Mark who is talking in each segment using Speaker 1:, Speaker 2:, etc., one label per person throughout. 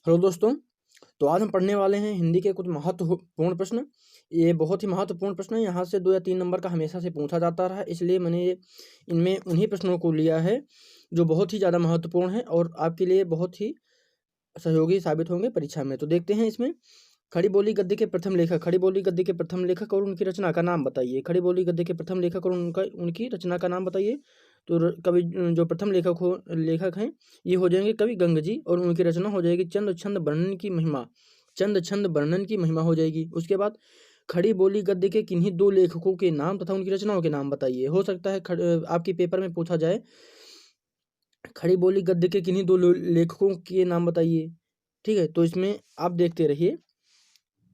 Speaker 1: Hello दोस्तों, तो आज हम पढ़ने वाले हैं हिंदी के कुछ महत्वपूर्ण प्रश्न। ये बहुत ही महत्वपूर्ण प्रश्न है। यहाँ से 2 या 3 नंबर का हमेशा से पूछा जाता रहा है, इसलिए मैंने इनमें उन्हीं प्रश्नों को लिया है जो बहुत ही ज़्यादा महत्वपूर्ण है और आपके लिए बहुत ही सहयोगी साबित होंगे परीक्षा में। तो देखते हैं इसमें। खड़ी बोली गद्य के प्रथम लेखक, खड़ी बोली गद्य के प्रथम लेखक और उनकी रचना का नाम बताइए। खड़ी बोली गद्य के प्रथम लेखक और उनकी रचना का नाम बताइए। तो कवि जो प्रथम लेखक हैं ये हो जाएंगे कवि गंग जी, और उनकी रचना हो जाएगी चंद छंद वर्णन की महिमा। चंद छंद वर्णन की महिमा हो जाएगी। उसके बाद खड़ी बोली गद्य के किन्हीं 2 लेखकों के नाम तथा उनकी रचनाओं के नाम बताइए। हो सकता है आपके पेपर में पूछा जाए खड़ी बोली गद्य के किन्हीं 2 लेखकों के नाम बताइए। ठीक है, तो इसमें आप देखते रहिए।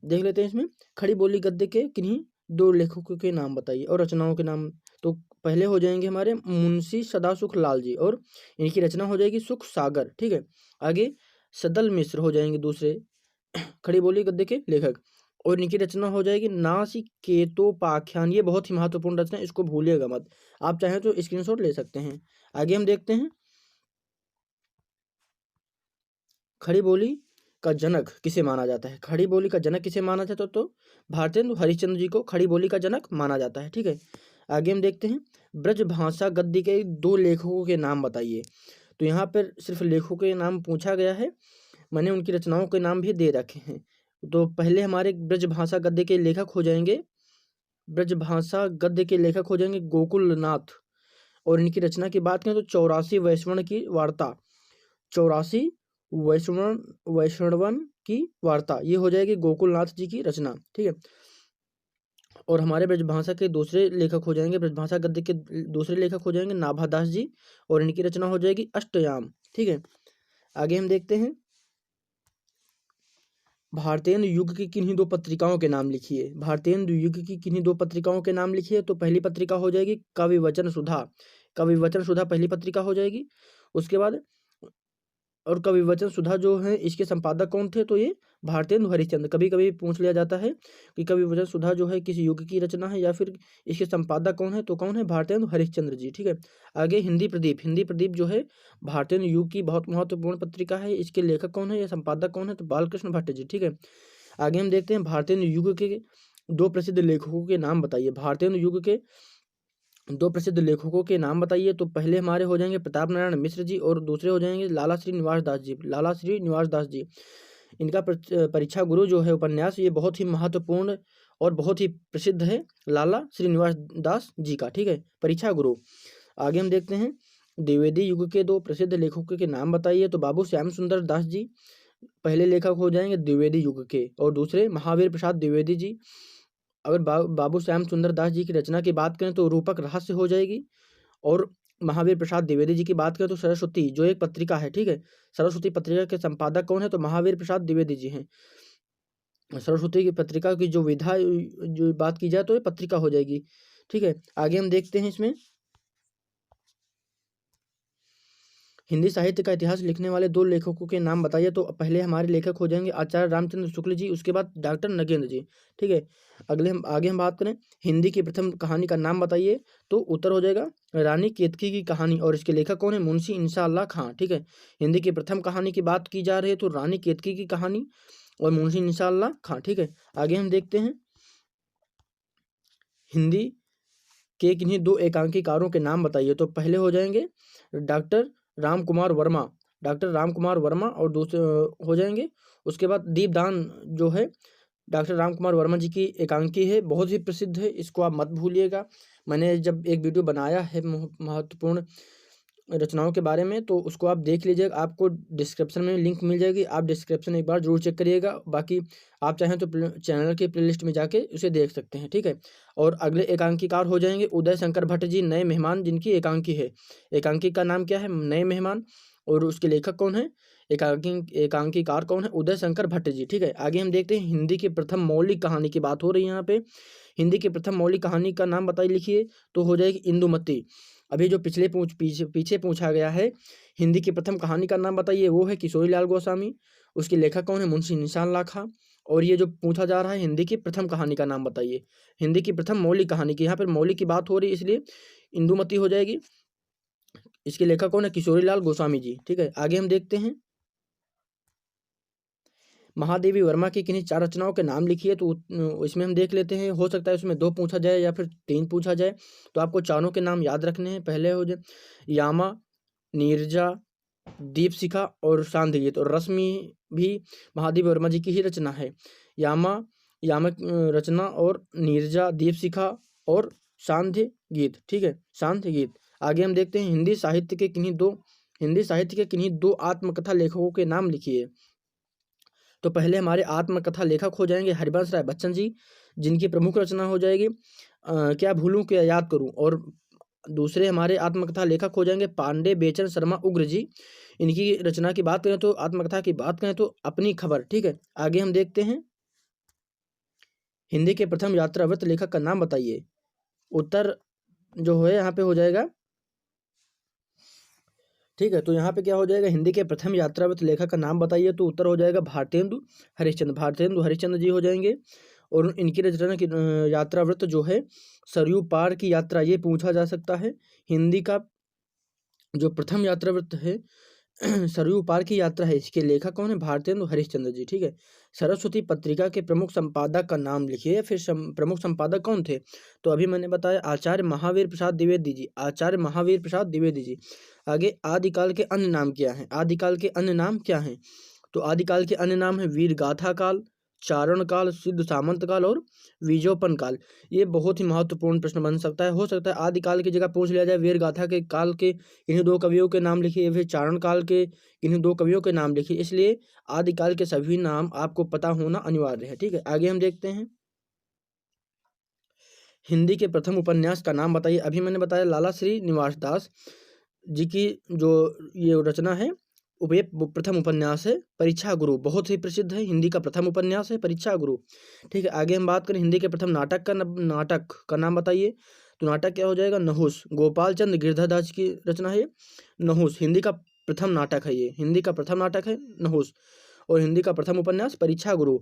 Speaker 1: देख लेते हैं इसमें खड़ी बोली गद्य के किन्हीं 2 लेखकों के नाम बताइए और रचनाओं के नाम। तो पहले हो जाएंगे हमारे मुंशी सदासुख लाल जी, और इनकी रचना हो जाएगी सुख सागर। ठीक है, आगे सदल मिश्र हो जाएंगे दूसरे खड़ी बोली गद्य के लेखक, और इनकी रचना हो जाएगी नासिकेतोपाख्यान। ये बहुत ही महत्वपूर्ण रचना है, इसको भूलिएगा मत। आप चाहें तो स्क्रीनशॉट ले सकते हैं। आगे हम देखते हैं खड़ी बोली का जनक किसे माना जाता है। खड़ी बोली का जनक किसे माना जाता है? तो भारतेंदु हरिश्चंद्र जी को खड़ी बोली का जनक माना जाता है। ठीक है, आगे हम देखते हैं ब्रज भाषा गद्य के 2 लेखकों के नाम बताइए। तो यहाँ पर सिर्फ लेखकों के नाम पूछा गया है, मैंने उनकी रचनाओं के नाम भी दे रखे हैं। तो पहले हमारे ब्रज भाषा गद्य के लेखक हो जाएंगे गोकुल नाथ, और इनकी रचना की बात करें तो 84 वैष्णव की वार्ता, 84 वैष्णवन की वार्ता, ये हो जाएगी गोकुलनाथ जी की रचना। ठीक है, और हमारे ब्रजभाषा के दूसरे लेखक हो जाएंगे, ब्रजभाषा गद्य के दूसरे लेखक हो जाएंगे नाभादास जी, और इनकी रचना हो जाएगी अष्टयाम। ठीक है, आगे हम देखते हैं भारतेंदु युग की किन्हीं 2 पत्रिकाओं के नाम लिखिए। भारतेंदु युग की किन्हीं 2 पत्रिकाओं के नाम लिखिए। तो पहली पत्रिका हो जाएगी कविवचन सुधा, कविवचन सुधा पहली पत्रिका हो जाएगी। उसके बाद और कविवचन सुधा जो है इसके संपादक कौन थे? तो ये भारतेंदु हरिश्चंद्र। कभी कभी पूछ लिया जाता है कि कविवचन सुधा जो है किस युग की रचना है या फिर इसके संपादक कौन है? तो कौन है? भारतेंदु हरिश्चंद्र जी। ठीक है, आगे हिंदी प्रदीप, हिंदी प्रदीप जो है भारतेंदु युग की बहुत महत्वपूर्ण पत्रिका है। इसके लेखक कौन है या संपादक कौन है? तो बालकृष्ण भट्ट जी। ठीक है, आगे हम देखते हैं भारतेंदु युग के 2 प्रसिद्ध लेखकों के नाम बताइए। भारतेंदु युग के 2 प्रसिद्ध लेखकों के नाम बताइए। तो पहले हमारे हो जाएंगे प्रताप नारायण मिश्र जी, और दूसरे हो जाएंगे लाला श्री निवास दास जी। लाला श्री निवास दास जी, इनका परीक्षा गुरु जो है उपन्यास, ये बहुत ही महत्वपूर्ण और बहुत ही प्रसिद्ध है, लाला श्रीनिवास दास जी का। ठीक है, परीक्षा गुरु। आगे हम देखते हैं द्विवेदी युग के 2 प्रसिद्ध लेखकों के नाम बताइए। तो बाबू श्याम सुंदर दास जी पहले लेखक हो जाएंगे द्विवेदी युग के, और दूसरे महावीर प्रसाद द्विवेदी जी। अगर बाबू श्याम सुंदर दास जी की रचना की बात करें तो रूपक रहस्य हो जाएगी, और महावीर प्रसाद द्विवेदी जी की बात करें तो सरस्वती जो एक पत्रिका है। ठीक है, सरस्वती पत्रिका के संपादक कौन है? तो महावीर प्रसाद द्विवेदी जी हैं। सरस्वती की पत्रिका की जो विधा जो बात की जाए तो ये पत्रिका हो जाएगी। ठीक है, आगे हम देखते हैं इसमें हिंदी साहित्य का इतिहास लिखने वाले 2 लेखकों के नाम बताइए। तो पहले हमारे लेखक हो जाएंगे आचार्य रामचंद्र शुक्ल जी, उसके बाद डॉक्टर नगेंद्र जी। ठीक है, आगे हम बात करें हिंदी की प्रथम कहानी का नाम बताइए। तो उत्तर हो जाएगा रानी केतकी की कहानी, और इसके लेखक कौन है? मुंशी इंशाअल्लाह खां। ठीक है, हिंदी की प्रथम कहानी की बात की जा रही है तो रानी केतकी की कहानी और मुंशी इंशाअल्लाह खां। ठीक है, आगे हम देखते हैं हिंदी के किन्हीं 2 एकांकीकारों के नाम बताइए। तो पहले हो जाएंगे डॉक्टर राम कुमार वर्मा, डॉक्टर राम कुमार वर्मा, और दूसरे हो जाएंगे उसके बाद दीपदान जो है डॉक्टर राम कुमार वर्मा जी की एकांकी है, बहुत ही प्रसिद्ध है, इसको आप मत भूलिएगा। मैंने जब एक वीडियो बनाया है महत्वपूर्ण रचनाओं के बारे में, तो उसको आप देख लीजिएगा, आपको डिस्क्रिप्शन में लिंक मिल जाएगी, आप डिस्क्रिप्शन एक बार जरूर चेक करिएगा। बाकी आप चाहें तो चैनल के प्लेलिस्ट में जाके उसे देख सकते हैं। ठीक है, और अगले एकांकीकार हो जाएंगे उदय शंकर भट्ट जी, नए मेहमान, जिनकी एकांकी है। एकांकी का नाम क्या है? नए मेहमान, और उसके लेखक कौन है? एकांकीकार कौन है? उदय शंकर भट्ट जी। ठीक है, आगे हम देखते हैं हिंदी की प्रथम मौलिक कहानी की बात हो रही है यहाँ पे। हिंदी की प्रथम मौलिक कहानी का नाम बताइए, लिखिए। तो हो जाएगी इंदुमती। अभी जो पीछे पूछा गया है हिंदी की प्रथम कहानी का नाम बताइए, वो है किशोरी लाल गोस्वामी, उसके लेखक कौन है? मुंशी निशान खां। और ये जो पूछा जा रहा है हिंदी की प्रथम कहानी का नाम बताइए, हिंदी की प्रथम मौलिक कहानी की, यहाँ पर मौलिक की बात हो रही है इसलिए इंदुमती हो जाएगी। इसके लेखक कौन है? किशोरी लाल गोस्वामी जी। ठीक है, आगे हम देखते हैं महादेवी वर्मा की किन्हीं 4 रचनाओं के नाम लिखिए। तो इसमें हम देख लेते हैं, हो सकता है उसमें 2 पूछा जाए या फिर 3 पूछा जाए, तो आपको चारों के नाम याद रखने हैं। पहले हो जाए यामा, नीरजा, दीपशिखा और सांध्य गीत। और रश्मि भी महादेवी वर्मा जी की ही रचना है। यामा रचना और नीरजा, दीपशिखा और सांध्य गीत, ठीक है, सांध्य गीत। आगे हम देखते हैं हिंदी साहित्य के किन्हीं दो आत्मकथा लेखकों के नाम लिखिए। तो पहले हमारे आत्मकथा लेखक हो जाएंगे हरिवंश राय बच्चन जी, जिनकी प्रमुख रचना हो जाएगी क्या भूलूं क्या याद करूं। और दूसरे हमारे आत्मकथा लेखक हो जाएंगे पांडे बेचन शर्मा उग्र जी। इनकी रचना की बात करें तो आत्मकथा की बात करें तो अपनी खबर, ठीक है। आगे हम देखते हैं हिंदी के प्रथम यात्रावृत्त लेखक का नाम बताइए। उत्तर जो है यहाँ पे हो जाएगा, ठीक है। तो यहाँ पे क्या हो जाएगा, हिंदी के प्रथम यात्रावृत्त लेखक का नाम बताइए। तो उत्तर हो जाएगा भारतेंदु हरिश्चंद्र जी हो जाएंगे। और इनकी रचना की यात्रावृत्त जो है सरयू पार की यात्रा, ये पूछा जा सकता है। हिंदी का जो प्रथम यात्रावृत्त है सरयू पार की यात्रा है, इसके लेखक कौन है, भारतेंदु हरिश्चंद्र जी, ठीक है। सरस्वती पत्रिका के प्रमुख संपादक का नाम लिखिए, या फिर प्रमुख संपादक कौन थे। तो अभी मैंने बताया आचार्य महावीर प्रसाद द्विवेदी जी। आगे आदिकाल के अन्य नाम क्या हैं। तो आदिकाल के अन्य नाम है वीर गाथा काल, चारण काल, सिद्ध सामंत काल और विजोपन काल। ये बहुत ही महत्वपूर्ण प्रश्न बन सकता है। हो सकता है आदिकाल की जगह पूछ लिया जाए वीर गाथा के काल के इन्हीं 2 कवियों के नाम लिखिए, फिर चारण काल के इन्हीं 2 कवियों के नाम लिखिए। इसलिए आदिकाल के सभी नाम आपको पता होना अनिवार्य है, ठीक है। आगे हम देखते हैं हिंदी के प्रथम उपन्यास का नाम बताइए। अभी मैंने बताया लाला श्री निवास दास जी की जो ये रचना है प्रथम उपन्यास है परीक्षा गुरु, बहुत ही प्रसिद्ध है। हिंदी का प्रथम उपन्यास है परीक्षा गुरु, ठीक है। आगे हम बात करें हिंदी के प्रथम नाटक का नाम बताइए। तो नाटक क्या हो जाएगा, नहुस। गोपाल चंद गिरधर दास की रचना है नहुस। हिंदी का प्रथम नाटक है ये, हिंदी का प्रथम नाटक है नहुस। और हिंदी का प्रथम उपन्यास परीक्षा गुरु।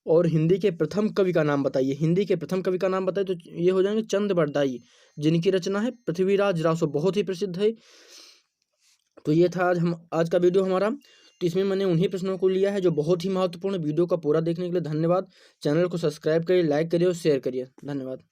Speaker 1: और हिंदी के प्रथम कवि का नाम बताइए। हिंदी के प्रथम कवि का नाम बताइए तो ये हो जाएंगे चंद बरदाई, जिनकी रचना है पृथ्वीराज रासो, बहुत ही प्रसिद्ध है। तो ये था आज का वीडियो हमारा। तो इसमें मैंने उन्हीं प्रश्नों को लिया है जो बहुत ही महत्वपूर्ण। वीडियो का पूरा देखने के लिए धन्यवाद। चैनल को सब्सक्राइब करिए, लाइक करिए और शेयर करिए। धन्यवाद।